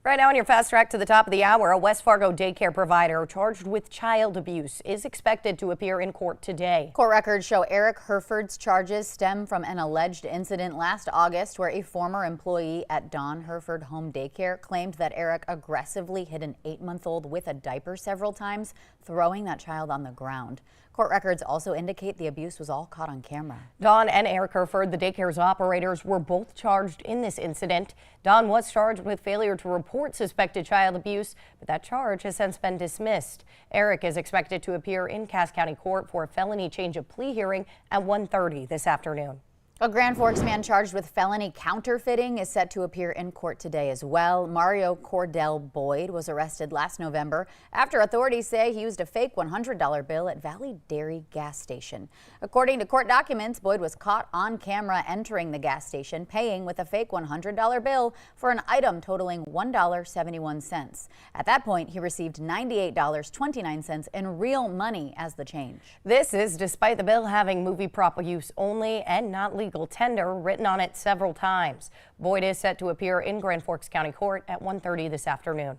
Right now on your fast track to the top of the hour, a West Fargo daycare provider charged with child abuse is expected to appear in court today. Court records show Eric Herford's charges stem from an alleged incident last August where a former employee at Don Herford Home Daycare claimed that Eric aggressively hit an 8-month-old with a diaper several times, throwing that child on the ground. Court records also indicate the abuse was all caught on camera. Don and Eric Herford, the daycare's operators, were both charged in this incident. Don was charged with failure to report suspected child abuse, but that charge has since been dismissed. Eric is expected to appear in Cass County Court for a felony change of plea hearing at 1:30 this afternoon. A Grand Forks man charged with felony counterfeiting is set to appear in court today as well. Mario Cordell Boyd was arrested last November after authorities say he used a fake $100 bill at Valley Dairy gas station. According to court documents, Boyd was caught on camera entering the gas station, paying with a fake $100 bill for an item totaling $1.71. At that point, he received $98.29 in real money as the change. This is despite the bill having movie prop use only and not legal tender written on it several times. Boyd is set to appear in Grand Forks County Court at 1:30 this afternoon.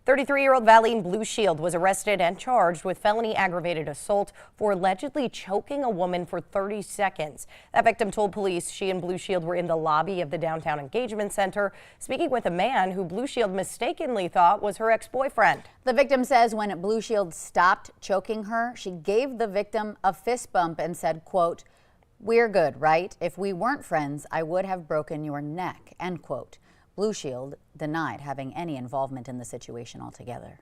33-year-old Valine Blue Shield was arrested and charged with felony aggravated assault for allegedly choking a woman for 30 seconds. That victim told police she and Blue Shield were in the lobby of the downtown engagement center, speaking with a man who Blue Shield mistakenly thought was her ex-boyfriend. The victim says when Blue Shield stopped choking her, she gave the victim a fist bump and said, quote, "We're good, right? If we weren't friends, I would have broken your neck," end quote. Blue Shield denied having any involvement in the situation altogether.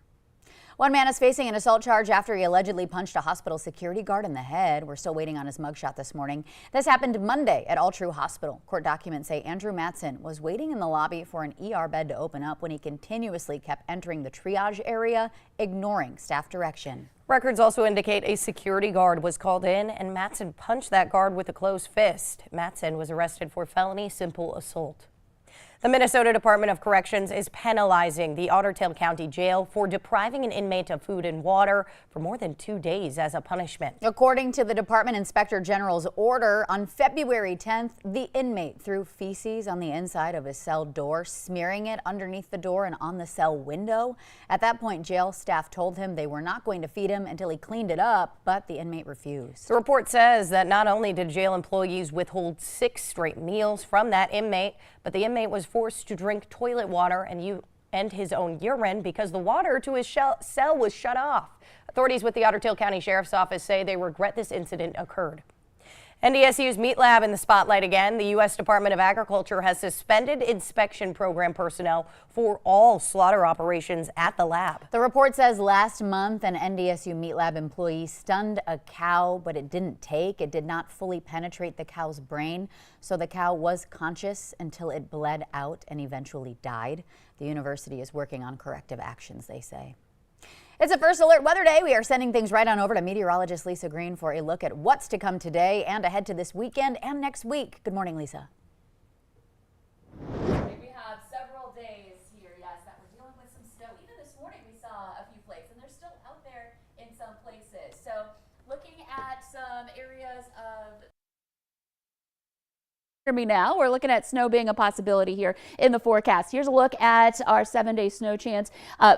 One man is facing an assault charge after he allegedly punched a hospital security guard in the head. We're still waiting on his mugshot this morning. This happened Monday at All True Hospital. Court documents say Andrew Matson was waiting in the lobby for an ER bed to open up when he continuously kept entering the triage area, ignoring staff direction. Records also indicate a security guard was called in and Matson punched that guard with a closed fist. Matson was arrested for felony simple assault. The Minnesota Department of Corrections is penalizing the Otter Tail County Jail for depriving an inmate of food and water for more than 2 days as a punishment. According to the Department Inspector General's order, on February 10th, the inmate threw feces on the inside of his cell door, smearing it underneath the door and on the cell window. At that point, jail staff told him they were not going to feed him until he cleaned it up, but the inmate refused. The report says that not only did jail employees withhold 6 straight meals from that inmate, but the inmate was forced to drink toilet water and his own urine because the water to his cell was shut off. Authorities with the Otter Tail County Sheriff's Office say they regret this incident occurred. NDSU's meat lab in the spotlight again. The U.S. Department of Agriculture has suspended inspection program personnel for all slaughter operations at the lab. The report says last month an NDSU meat lab employee stunned a cow, but it didn't take. It did not fully penetrate the cow's brain, so the cow was conscious until it bled out and eventually died. The university is working on corrective actions, they say. It's a First Alert Weather Day. We are sending things right on over to meteorologist Lisa Green for a look at what's to come today and ahead to this weekend and next week. Good morning, Lisa. We have several days here, yes, that we're dealing with some snow. Even this morning we saw a few flakes, and they're still out there in some places. So looking at some areas of me now. We're looking at snow being a possibility here in the forecast. Here's a look at our 7-day snow chance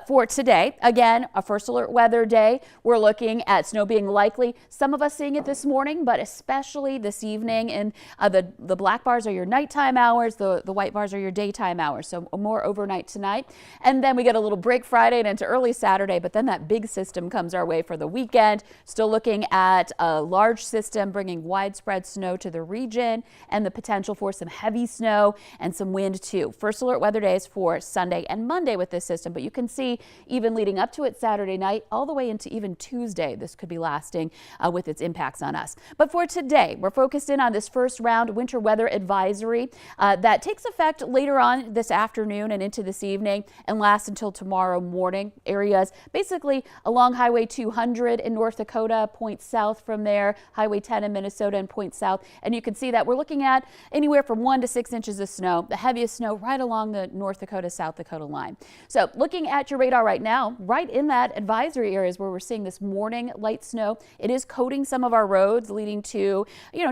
for today. Again, a First Alert Weather Day. We're looking at snow being likely. Some of us seeing it this morning, but especially this evening. And the black bars are your nighttime hours. The white bars are your daytime hours. So more overnight tonight. And then we get a little break Friday and into early Saturday. But then that big system comes our way for the weekend. Still looking at a large system bringing widespread snow to the region and the potential for some heavy snow and some wind too. First Alert Weather Days for Sunday and Monday with this system, but you can see even leading up to it Saturday night all the way into even Tuesday, this could be lasting with its impacts on us. But for today, we're focused in on this first round winter weather advisory that takes effect later on this afternoon and into this evening and lasts until tomorrow morning. Areas basically along Highway 200 in North Dakota, points south from there, Highway 10 in Minnesota and points south. And you can see that we're looking at anywhere from 1 to 6 inches of snow, the heaviest snow right along the North Dakota, South Dakota line. So looking at your radar right now, right in that advisory areas where we're seeing this morning light snow, it is coating some of our roads, leading to,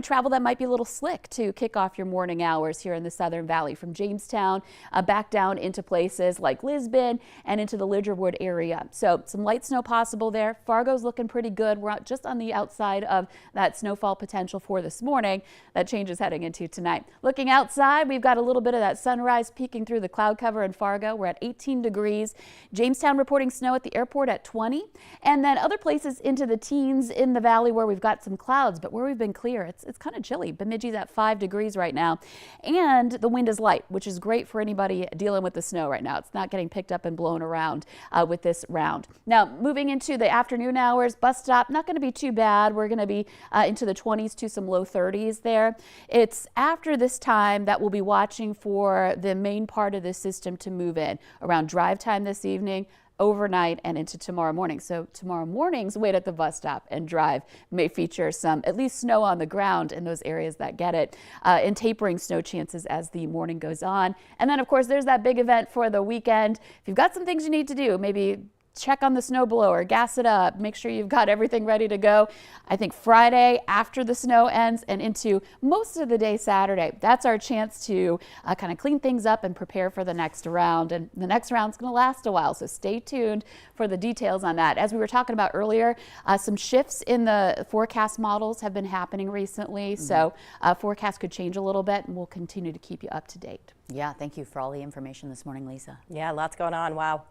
travel that might be a little slick to kick off your morning hours here in the Southern Valley from Jamestown back down into places like Lisbon and into the Lidgerwood area. So some light snow possible there. Fargo's looking pretty good. We're just on the outside of that snowfall potential for this morning. That changes heading into tonight. Looking outside, we've got a little bit of that sunrise peeking through the cloud cover in Fargo. We're at 18 degrees. Jamestown reporting snow at the airport at 20. And then other places into the teens in the valley where we've got some clouds, but where we've been clear, it's kind of chilly. Bemidji's at 5 degrees right now. And the wind is light, which is great for anybody dealing with the snow right now. It's not getting picked up and blown around with this round. Now, moving into the afternoon hours, bus stop, not going to be too bad. We're going to be into the 20s to some low 30s there. It's after this time that we'll be watching for the main part of the system to move in around drive time this evening, overnight, and into tomorrow morning. So tomorrow morning's wait at the bus stop and drive may feature some at least snow on the ground in those areas that get it, and tapering snow chances as the morning goes on. And then of course there's that big event for the weekend. If you've got some things you need to do, maybe check on the snow blower, gas it up, make sure you've got everything ready to go. I think Friday after the snow ends and into most of the day Saturday, that's our chance to kind of clean things up and prepare for the next round. And the next round's going to last a while, so stay tuned for the details on that. As we were talking about earlier, some shifts in the forecast models have been happening recently, so forecast could change a little bit, and we'll continue to keep you up to date. Yeah, thank you for all the information this morning, Lisa. Yeah, lots going on. Wow.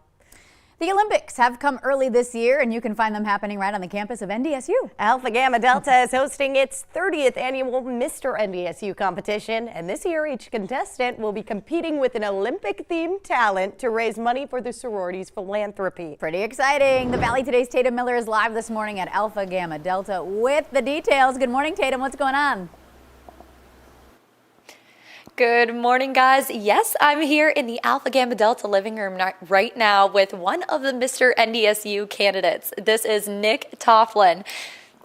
The Olympics have come early this year, and you can find them happening right on the campus of NDSU. Alpha Gamma Delta is hosting its 30th annual Mr. NDSU competition, and this year each contestant will be competing with an Olympic-themed talent to raise money for the sorority's philanthropy. Pretty exciting. The Valley Today's Tatum Miller is live this morning at Alpha Gamma Delta with the details. Good morning, Tatum. What's going on? Good morning, guys. Yes, I'm here in the Alpha Gamma Delta living room right now with one of the Mr. NDSU candidates. This is Nick Tofflin.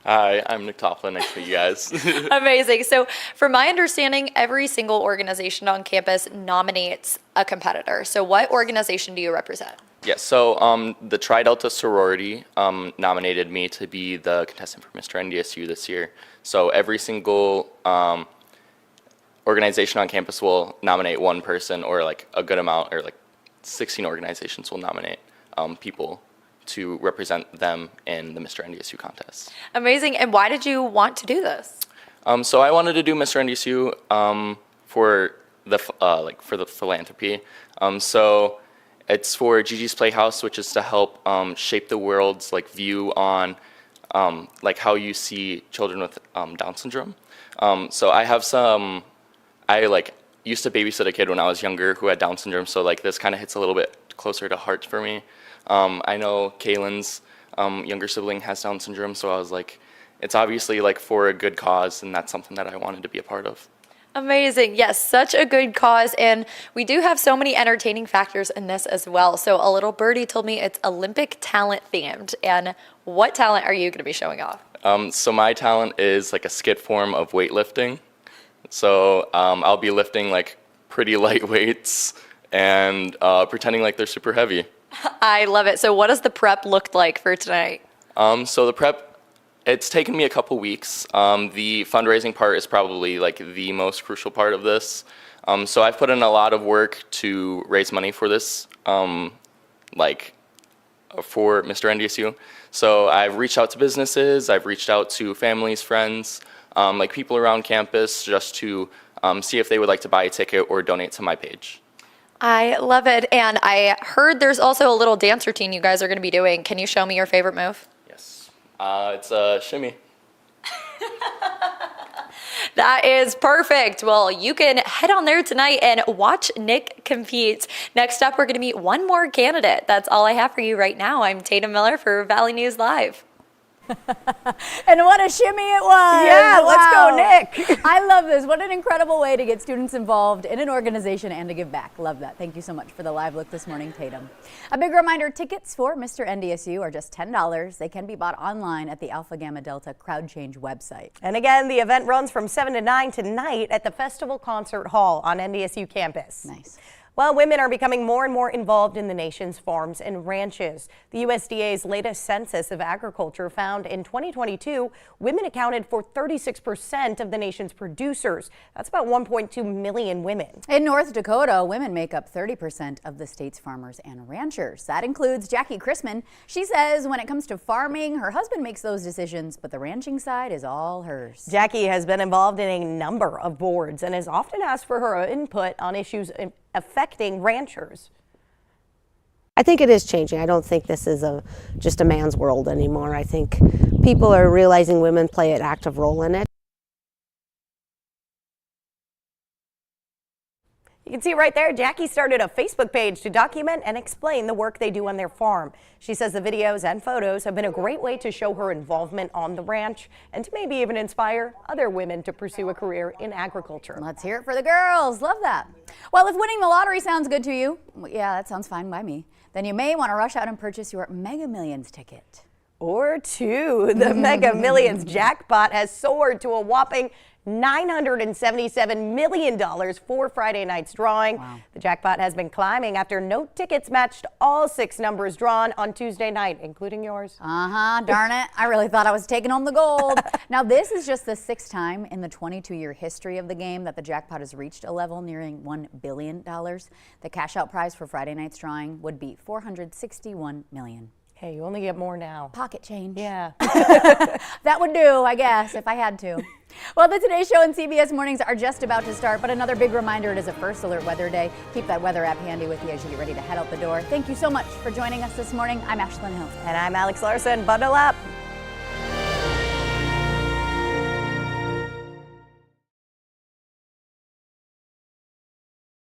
Hi, I'm Nick Tofflin. Nice to meet you guys. Amazing. So from my understanding, every single organization on campus nominates a competitor. So what organization do you represent? Yes, so the Tri Delta sorority nominated me to be the contestant for Mr. NDSU this year. So every single organization on campus will nominate one person, or like a good amount, or like 16 organizations will nominate people to represent them in the Mr. NDSU contest. Amazing. And why did you want to do this? So I wanted to do Mr. NDSU for the for the philanthropy. So it's for Gigi's Playhouse, which is to help shape the world's view on how you see children with Down syndrome. So I have some. I used to babysit a kid when I was younger who had Down syndrome, so this kind of hits a little bit closer to heart for me. I know Kaylin's younger sibling has Down syndrome, so I was like, it's obviously for a good cause, and that's something that I wanted to be a part of. Amazing. Yes, such a good cause. And we do have so many entertaining factors in this as well. So a little birdie told me it's Olympic talent themed. And what talent are you going to be showing off? So my talent is a skit form of weightlifting. So I'll be lifting pretty light weights and pretending like they're super heavy. I love it. So what does the prep look like for tonight? So the prep, it's taken me a couple weeks. The fundraising part is probably the most crucial part of this. So I've put in a lot of work to raise money for this, for Mr. NDSU. So I've reached out to businesses, I've reached out to families, friends, people around campus, just to see if they would like to buy a ticket or donate to my page. I love it. And I heard there's also a little dance routine you guys are going to be doing. Can you show me your favorite move? Yes. It's a shimmy. That is perfect. Well, you can head on there tonight and watch Nick compete. Next up, we're going to meet one more candidate. That's all I have for you right now. I'm Tatum Miller for Valley News Live. And what a shimmy it was. Yeah, let's go, Wow. Nick. I love this. What an incredible way to get students involved in an organization and to give back. Love that. Thank you so much for the live look this morning, Tatum. A big reminder, tickets for Mr. NDSU are just $10. They can be bought online at the Alpha Gamma Delta Crowd Change website. And again, the event runs from 7 to 9 tonight at the Festival Concert Hall on NDSU campus. Nice. Well, women are becoming more and more involved in the nation's farms and ranches. The USDA's latest census of agriculture found in 2022, women accounted for 36% of the nation's producers. That's about 1.2 million women. In North Dakota, women make up 30% of the state's farmers and ranchers. That includes Jackie Chrisman. She says when it comes to farming, her husband makes those decisions, but the ranching side is all hers. Jackie has been involved in a number of boards and has often asked for her input on issues affecting ranchers. I think it is changing. I don't think this is just a man's world anymore. I think people are realizing women play an active role in it. You can see right there, Jackie started a Facebook page to document and explain the work they do on their farm. She says the videos and photos have been a great way to show her involvement on the ranch and to maybe even inspire other women to pursue a career in agriculture. Let's hear it for the girls. Love that. Well, if winning the lottery sounds good to you, yeah, that sounds fine by me, then you may want to rush out and purchase your Mega Millions ticket. Or two. The Mega Millions jackpot has soared to a whopping $977 million for Friday night's drawing. Wow. The jackpot has been climbing after no tickets matched all 6 numbers drawn on Tuesday night, including yours. Darn it. I really thought I was taking home the gold. Now, this is just the 6th time in the 22-year history of the game that the jackpot has reached a level nearing $1 billion. The cash out prize for Friday night's drawing would be $461 million. Hey, you only get more now. Pocket change. Yeah. That would do, I guess, if I had to. Well, the Today Show and CBS Mornings are just about to start, but another big reminder, it is a First Alert weather day. Keep that weather app handy with you as you get ready to head out the door. Thank you so much for joining us this morning. I'm Ashlyn Hill. And I'm Alex Larson. Bundle up.